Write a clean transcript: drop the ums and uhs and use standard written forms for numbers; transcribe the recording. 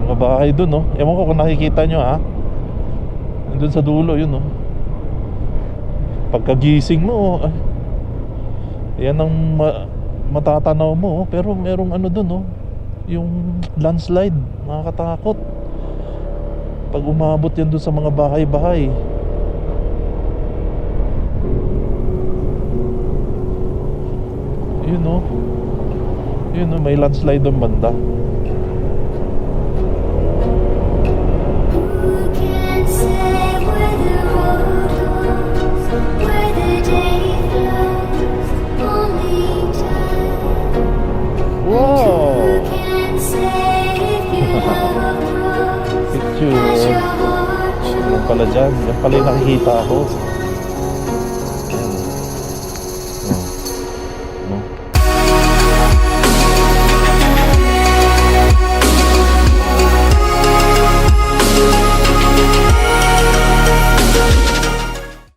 Mga bahay dun, no? Ewan ko kung nakikita nyo, ha? Nandun sa dulo, yun, no? Pagkagising mo, yan ang matatanaw mo, oh. Pero merong ano dun, no? Yung landslide, nakakatakot. Pag umabot yan dun sa mga bahay-bahay. Yun, no? Yun, no? May landslide doon banda. Wow! Picture. Yan pala dyan. Yan pala yung nakikita ko.